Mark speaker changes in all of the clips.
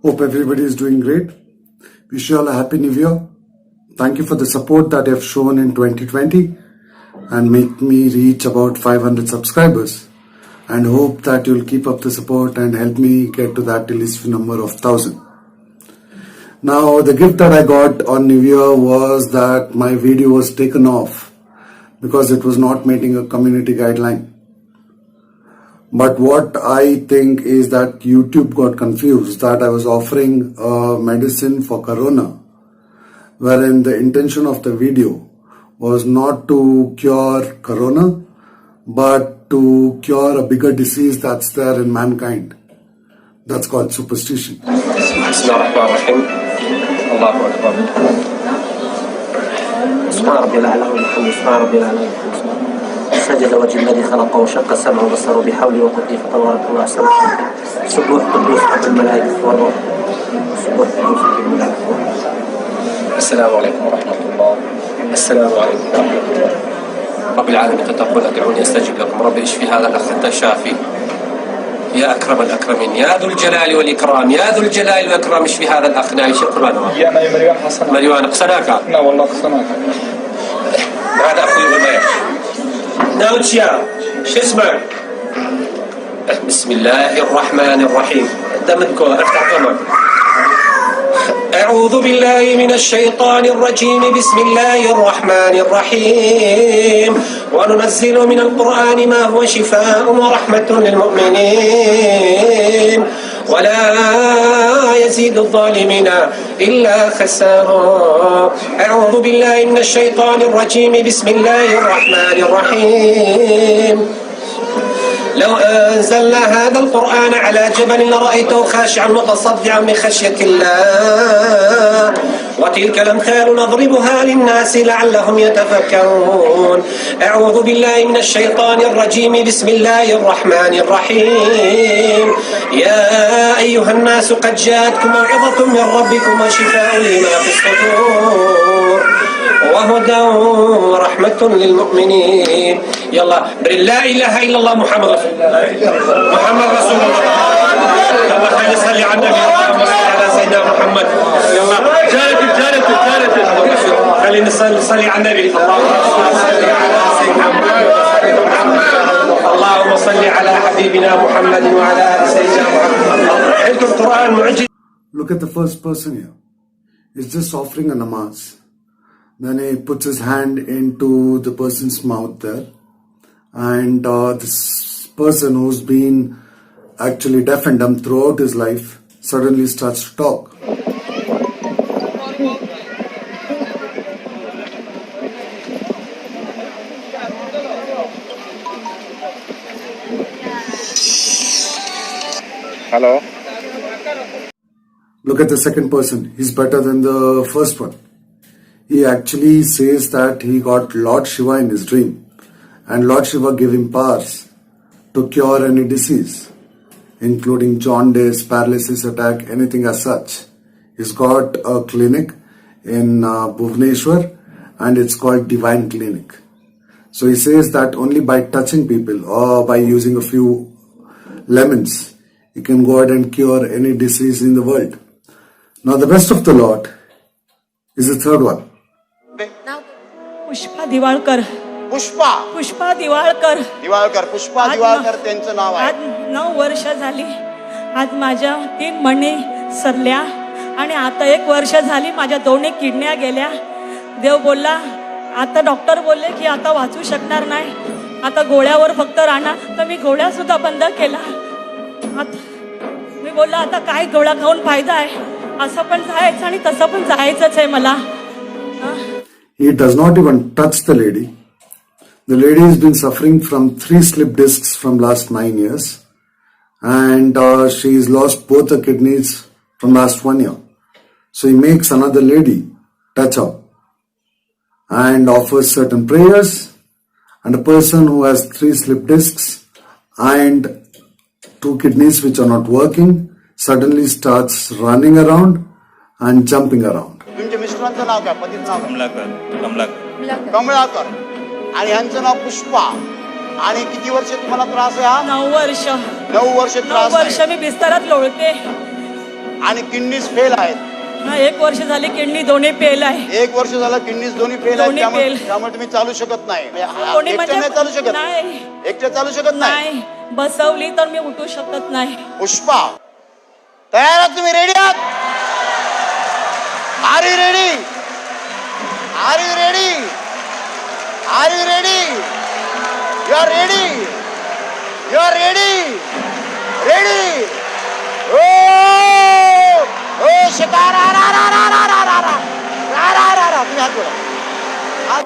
Speaker 1: Hope everybody is doing great. Wish you all a happy new year. Thank you for the support that you have shown in 2020 and make me reach about 500 subscribers. And hope that you'll keep up the support and help me get to that elusive number of 1,000. Now, the gift that I got on New Year was that my video was taken off because it was not meeting a community guideline. But what I think is that YouTube got confused that I was offering a medicine for corona, wherein the intention of the video was not to cure corona, but to cure a bigger disease that's there in mankind. That's called superstition.
Speaker 2: سجد وجه الذي خلقه وشق السمع وبصره بحوله وقدره فتبارك الله احسن سبوح قدوس رب الملائكه والروح سبوح قدوس رب الملائكه والروح.
Speaker 3: السلام عليكم ورحمه الله. السلام عليكم ورحمه الله. رب العالمين تقبل ادعوني استجب لكم. رب اشفي هذا الاخ انت الشافي يا اكرم الاكرمين يا ذو الجلال والاكرام يا ذو الجلال والاكرام. اشفي هذا الاخ نايش القربان
Speaker 4: يا مريم حسن
Speaker 3: مريوان قصناك.
Speaker 4: لا والله قصناك.
Speaker 3: هذا اخوي عمير ناوتشيا شو اسمك؟ بسم الله الرحمن الرحيم. دمنكو افتح فمك. أعوذ بالله من الشيطان الرجيم. بسم الله الرحمن الرحيم. وننزل من القرآن ما هو شفاء ورحمة للمؤمنين ولا يزيد الظالمين إلا خسارا. أعوذ بالله من الشيطان الرجيم. بسم الله الرحمن الرحيم. لو أنزلنا هذا القرآن على جبل لرأيته خاشعا متصدعا من خشية الله وتلك الأمثال نضربها للناس لعلهم يتفكرون. أعوذ بالله من الشيطان الرجيم. بسم الله الرحمن الرحيم. يا أيها الناس قد جاءتكم موعظة من ربكم وشفاء لما في الصدور وهدى ورحمة للمؤمنين. يلا لا إله إلا الله محمد رسول الله. محمد رسول الله. يلا خلينا نصلي على النبي. اللهم صل على سيدنا محمد. يلا جارتي خلينا نصلي على النبي. اللهم صل على حبيبنا محمد وعلى آل سيدنا محمد. عندكم القرآن معجز.
Speaker 1: Look at the first person here. He's just offering a namaz. Then he puts his hand into the person's mouth there. And this person who's been actually deaf and dumb throughout his life suddenly starts to talk.
Speaker 4: Hello.
Speaker 1: Look at the second person. He's better than the first one. He actually says that he got Lord Shiva in his dream. And Lord Shiva gave him powers to cure any disease, including jaundice, paralysis attack, anything as such. He's got a clinic in Bhubaneswar and it's called Divine Clinic. So he says that only by touching people or by using a few lemons, you can go ahead and cure any disease in the world. Now the best of the lot is the third one.
Speaker 5: Pushpa दिवाळकर. Pushpa दिवाळकर
Speaker 6: Pushpa दिवाळकर त्यांचं नाव आहे.
Speaker 5: आज 9 वर्ष झाली. आज माझ्या 3 मणी सरल्या आणि आता 1 वर्ष झाली माझ्या 2 किडन्या गेल्या. देव बोलला आता डॉक्टर बोलले की आता वाचू शकणार नाही, आता गोळ्यावर फक्त राहणार. तर मी गोळ्या सुद्धा बंद केला. आता मी बोलला आता काय गोळ्या खाऊन फायदा आहे, असं पण जायचं आणि तसं पण जायचंच आहे मला.
Speaker 1: He does not even touch the lady. The lady has been suffering from 3 slip discs from last 9 years and she's lost both her kidneys from last 1 year. So he makes another lady touch her and offers certain prayers, and a person who has 3 slip discs and 2 kidneys which are not working suddenly starts running around and jumping around.
Speaker 6: तुमच्या मिस्टरांचं नाव काय? पतीचं नाव कमळाकर आणि यांचं नाव पुष्पा. आणि किती वर्ष तुम्हाला त्रास आहे?
Speaker 5: 9 वर्ष.
Speaker 6: 9 वर्ष त्रास.
Speaker 5: 9 वर्ष मी बिस्तरात लोळते.
Speaker 6: आणि किडनीज फेल आहेत.
Speaker 5: हा, 1 वर्ष झाली किडनी दोन्ही फेल आहे.
Speaker 6: 1 वर्ष झालं किडनीज दोन्ही फेल आहेत.
Speaker 5: दोन्ही
Speaker 6: त्यामुळे
Speaker 5: fail.
Speaker 6: त्यामुळे तुम्ही चालू शकत नाही.
Speaker 5: दोन्ही
Speaker 6: एकट्या नाही चालू शकत.
Speaker 5: नाही
Speaker 6: एकट्या चालू शकत नाही.
Speaker 5: नाही बसवली तर मी उठू शकत नाही.
Speaker 6: पुष्पा तयार आहात तुम्ही? रेडी आहात? Are you ready? Are you ready? Are you ready? You are ready? You are ready? Ready? ओ ओ शिकार रा रा रा रा रा रा रा रा रा रा रा रा. तुम्ही हात जोडा. हात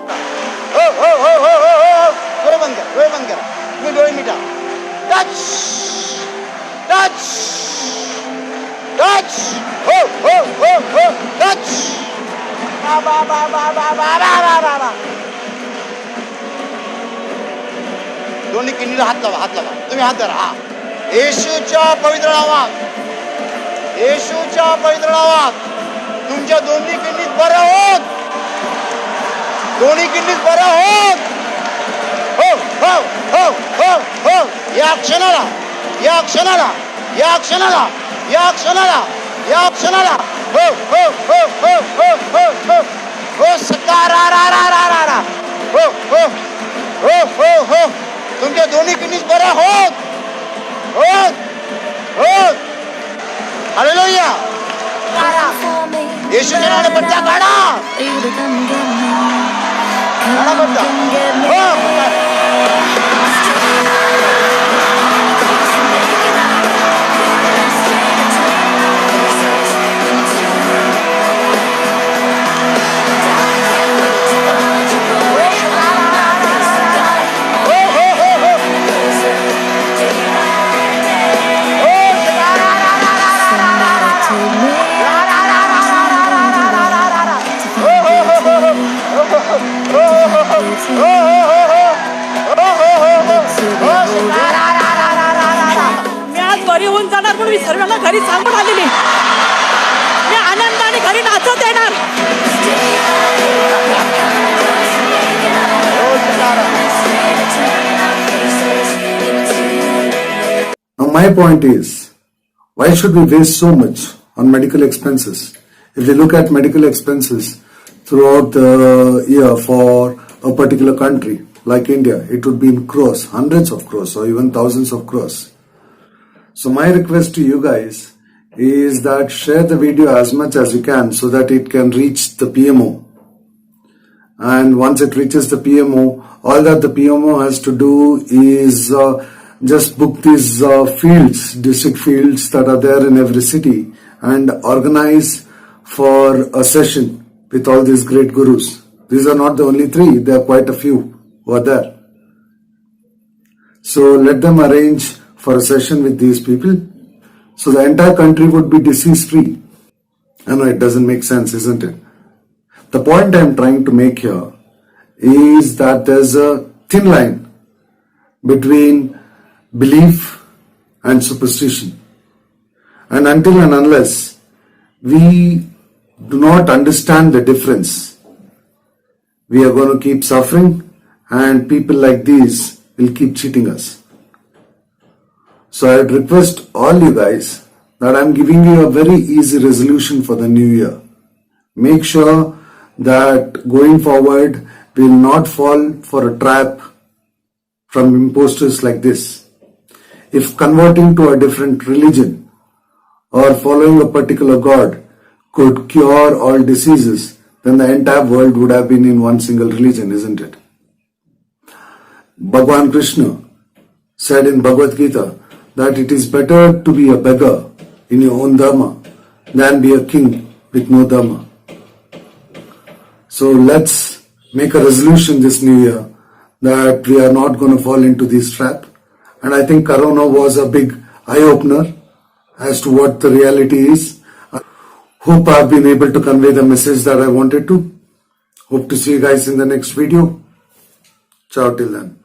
Speaker 6: हो हो हो हो हो हो. डोळे बंद करा. डोळे बंद करा. तुम्ही डोळे मिटा. Touch touch touch. हो हो हो हो. टच. बा बा बा बा बा बा बा बा बा बा. दोन्ही किडनीला हात लावा. हात लावा. तुम्ही हात धरा. हा. येशूच्या पवित्र नावात, येशूच्या पवित्र नावात तुमच्या दोन्ही किडनीत बरं होत. दोन्ही किडनीत बरं होत. हो हो हो हो हो. या क्षणाला, या क्षणाला, या क्षणाला, या क्षणाला, या क्षणाला. हो हो हो हो हो हो हो हो. सका रा रा रा रा रा रा. हो हो हो हो हो. तुमच्या दोन्ही किडनीत बरं होत. होत होत. हालेलुया. येशूच्या नावाने पट्ट्या काढा. काढा पट्ट्या. हो
Speaker 5: मी आज बरी होऊन जाणार म्हणून मी सर्वांना घरी सांगून आलेली. मी आनंदाने घरी नाचत येणार.
Speaker 1: Now my point is, why should we waste so much on medical expenses? If we look at medical expenses throughout the year for a particular country like India, it would be in crores, hundreds of crores or even thousands of crores. So my request to you guys is that share the video as much as you can so that it can reach the PMO. And once it reaches the PMO, all that the PMO has to do is just book these fields, district fields that are there in every city, and organize for a session with all these great gurus. These are not the only 3, there are quite a few who are there. So let them arrange for a session with these people, so the entire country would be disease free. I know it doesn't make sense, isn't it? The point I'm trying to make here is that there's a thin line between belief and superstition. And until and unless we do not understand the difference, we are going to keep suffering, and people like these will keep cheating us. So I would request all you guys that I'm giving you a very easy resolution for the new year. Make sure that going forward we will not fall for a trap from imposters like this. If converting to a different religion or following a particular god could cure all diseases, then the entire world would have been in one single religion, isn't it? Bhagwan Krishna said in Bhagavad Gita that it is better to be a beggar in your own dharma than be a king with no dharma. So let's make a resolution this new year that we are not going to fall into this trap. And I think Corona was a big eye-opener as to what the reality is. I hope I've been able to convey the message that I wanted to. Hope to see you guys in the next video. Ciao till then.